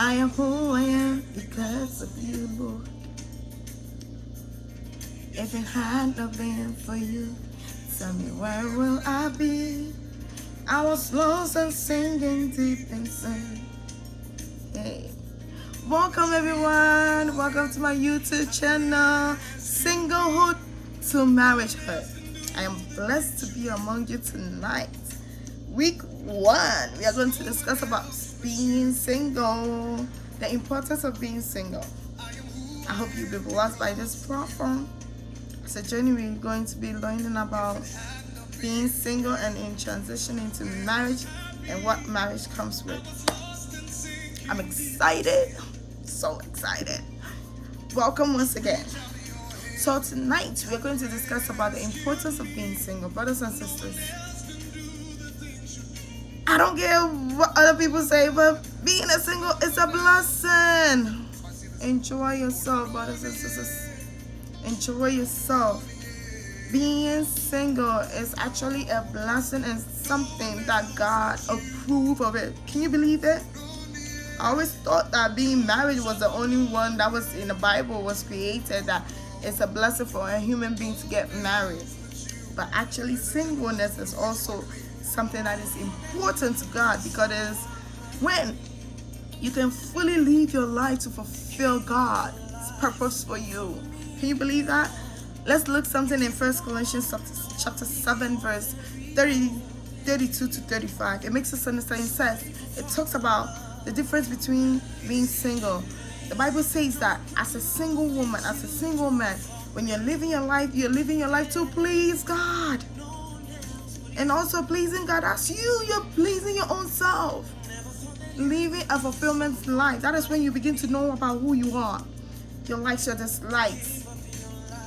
I am who I am because of you, Lord. If it had not been for you, tell me where will I be? I was lost and singing deep inside. Hey. Welcome everyone. Welcome to my YouTube channel, Singlehood to Marriagehood. I am blessed to be among you tonight. Week 1, we are going to discuss about being single, the importance of being single. I hope you'll be blessed by this platform. It's a journey we're going to be learning about being single and in transition into marriage and what marriage comes with. I'm excited, so excited. Welcome once again. So tonight we're going to discuss about the importance of being single. Brothers and sisters, I don't care what other people say, but being a single is a blessing. Enjoy yourself, brothers and sisters. Enjoy yourself. Being single is actually a blessing and something that God approves of it. Can you believe it? I always thought that being married was the only one that was in the Bible was created, that it's a blessing for a human being to get married. But actually singleness is also something that is important to God, because it is when you can fully live your life to fulfill God's purpose for you. Can you believe that? Let's look something in 1 Corinthians chapter 7 verse 32 to 35. It makes us understand. It says, it talks about the difference between being single. The Bible says that as a single woman, as a single man, when you're living your life to please God. And also pleasing God as you're pleasing your own self. Living a fulfillment life. That is when you begin to know about who you are. Your likes, your dislikes.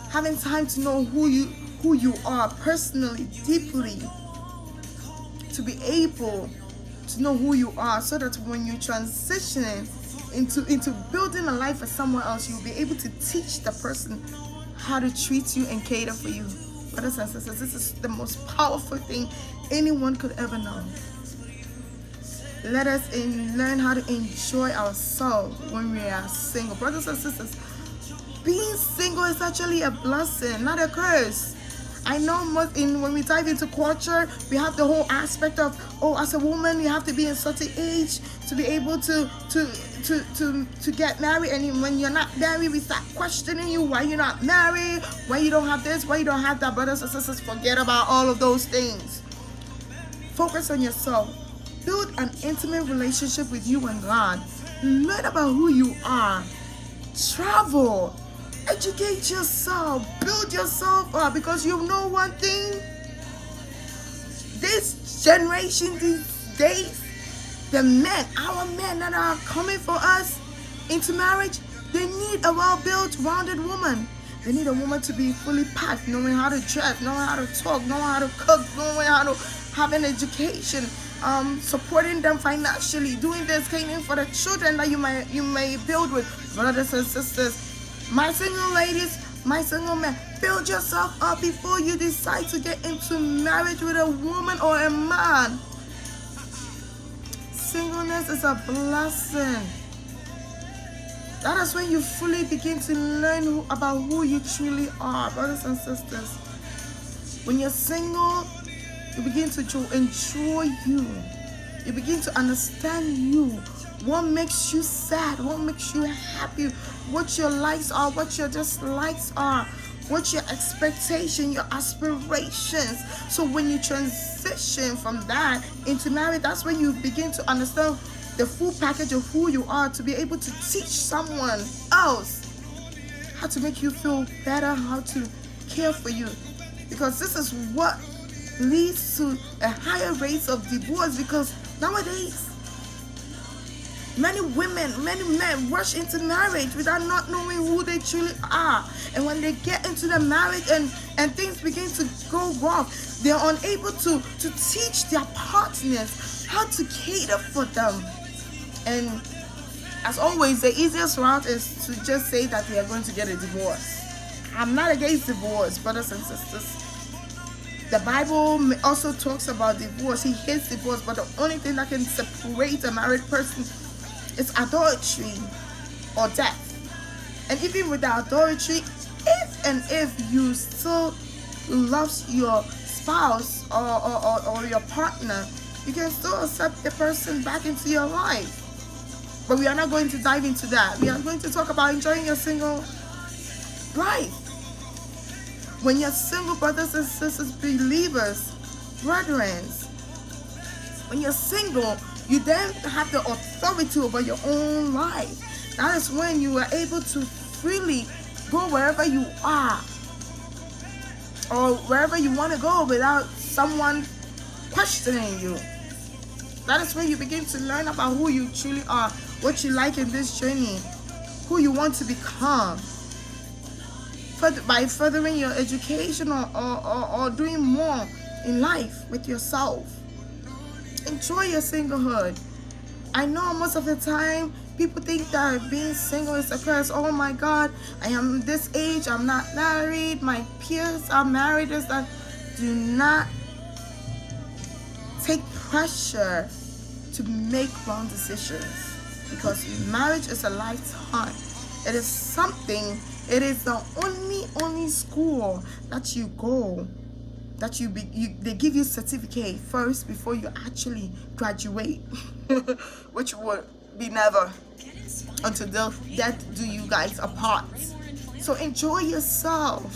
Having time to know who you are personally, deeply. To be able to know who you are, so that when you transition into building a life for someone else, you'll be able to teach the person how to treat you and cater for you. Brothers and sisters, this is the most powerful thing anyone could ever know. Let us learn how to enjoy ourselves when we are single. Brothers and sisters, being single is actually a blessing, not a curse. I know when we dive into culture, we have the whole aspect of, as a woman, you have to be in such an age to be able to get married. And when you're not married, we start questioning you, why you're not married, why you don't have this, why you don't have that. Brothers and sisters, forget about all of those things. Focus on yourself. Build an intimate relationship with you and God. Learn about who you are. Travel. Educate yourself. Build yourself up, because you know one thing. This generation, these days, the men, our men that are coming for us into marriage, they need a well-built, rounded woman. They need a woman to be fully packed, knowing how to dress, knowing how to talk, knowing how to cook, knowing how to have an education, supporting them financially, doing this, caring for the children that you may build with. Brothers and sisters, my single ladies, my single men, build yourself up before you decide to get into marriage with a woman or a man. Singleness is a blessing. That is when you fully begin to learn about who you truly are, brothers and sisters. When you're single, you begin to enjoy you. You begin to understand you. What makes you sad? What makes you happy? What your likes are, what your dislikes are, what your expectation, your aspirations. So when you transition from that into marriage, that's when you begin to understand the full package of who you are, to be able to teach someone else how to make you feel better, how to care for you. Because this is what leads to a higher rate of divorce, because nowadays many women, many men rush into marriage without not knowing who they truly are. And when they get into the marriage and things begin to go wrong, they're unable to teach their partners how to cater for them. And as always, the easiest route is to just say that they are going to get a divorce. I'm not against divorce, brothers and sisters. The Bible also talks about divorce. He hates divorce, but the only thing that can separate a married person It's adultery or death. And even with the adultery, if you still love your spouse or your partner, you can still accept the person back into your life. But we are not going to dive into that. We are going to talk about enjoying your single life. When you're single, brothers and sisters, believers, brethren, when you're single, you then have the authority over your own life. That is when you are able to freely go wherever you are or wherever you want to go without someone questioning you. That is when you begin to learn about who you truly are, what you like in this journey, who you want to become. By furthering your education or doing more in life with yourself. Enjoy your singlehood. I know most of the time people think that being single is a curse. Oh my God, I am this age, I'm not married, my peers are married. That do not take pressure to make wrong decisions, because marriage is a lifetime. It is something, it is the only school that you go, that they give you certificate first before you actually graduate, which would be never until death do you guys apart. So enjoy yourself,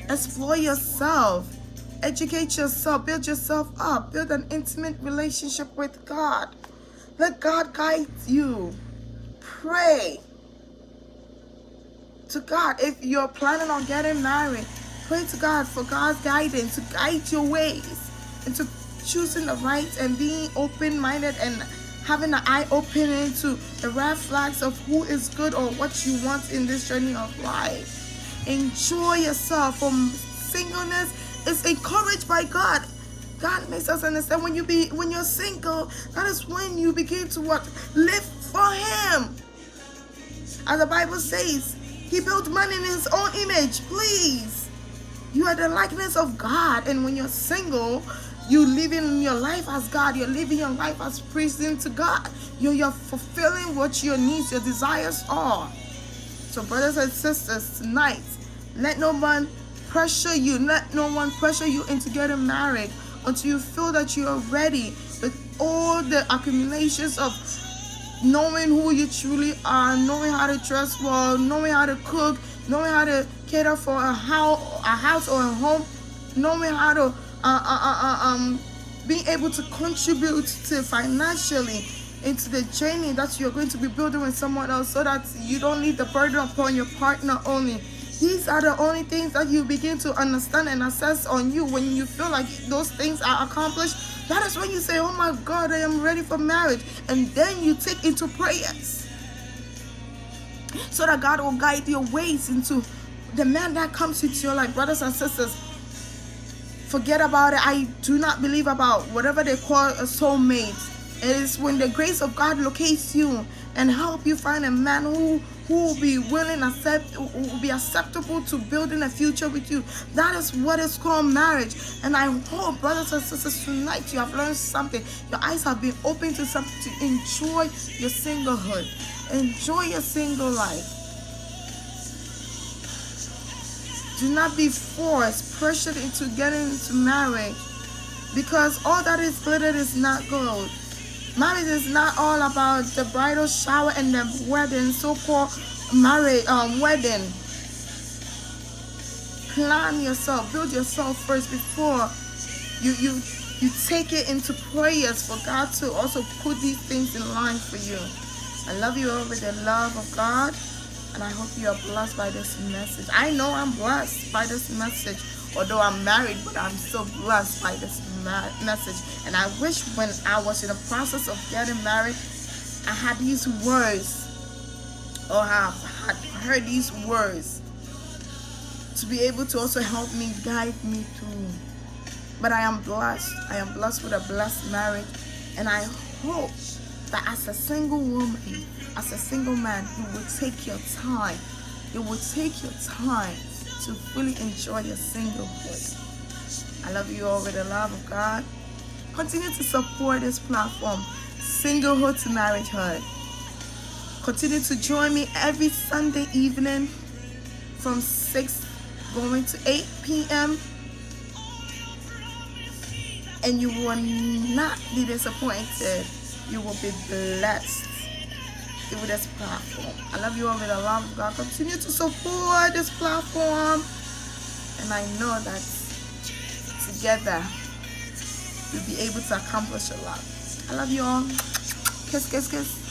explore yourself, educate yourself, build yourself up, build an intimate relationship with God. Let God guide you. Pray to God. If you're planning on getting married, pray to God for God's guidance to guide your ways into choosing the right and being open-minded and having an eye open into the red flags of who is good or what you want in this journey of life. Enjoy yourself. From singleness is encouraged by God. God makes us understand when you're single, that is when you begin to live for Him. As the Bible says, He built man in His own image. Please, you are the likeness of God, and when you're single, you living your life as God. You're living your life as pleasing to God. You're fulfilling what your needs, your desires are. So, brothers and sisters, tonight, let no one pressure you. Let no one pressure you into getting married until you feel that you are ready with all the accumulations of knowing who you truly are, knowing how to dress well, knowing how to cook, knowing how to cater for a house or a home, knowing how to being able to contribute to financially into the journey that you're going to be building with someone else, so that you don't leave the burden upon your partner only. These are the only things that you begin to understand and assess on you. When you feel like those things are accomplished, that is when you say, oh my God, I am ready for marriage. And then you take into prayers so that God will guide your ways into the man that comes into your life. Brothers and sisters, forget about it. I do not believe about whatever they call a soulmate. It is when the grace of God locates you and help you find a man who will be willing, who will be acceptable to building a future with you. That is what is called marriage. And I hope, brothers and sisters, tonight you have learned something. Your eyes have been opened to something, to enjoy your singlehood. Enjoy your single life. Do not be forced, pressured into getting into marriage, because all that is glittered is not gold. Marriage is not all about the bridal shower and the wedding, so-called wedding. Plan yourself, build yourself first before you take it into prayers for God to also put these things in line for you. I love you all with the love of God, and I hope you are blessed by this message. I know I'm blessed by this message. Although I'm married, but I'm still blessed by this message. And I wish when I was in the process of getting married, I had these words, or had heard these words, to be able to also help me, guide me through. But I am blessed. I am blessed with a blessed marriage. And I hope that as a single woman, as a single man, you will take your time. You will take your time to fully enjoy your singlehood. I love you all with the love of God. Continue to support this platform. Singlehood to marriagehood. Continue to join me every Sunday evening from 6 going to 8 p.m. and you will not be disappointed. You will be blessed through this platform. I love you all with the love of God. Continue to support this platform, and I know that together we'll be able to accomplish a lot. I love you all. Kiss, kiss, kiss.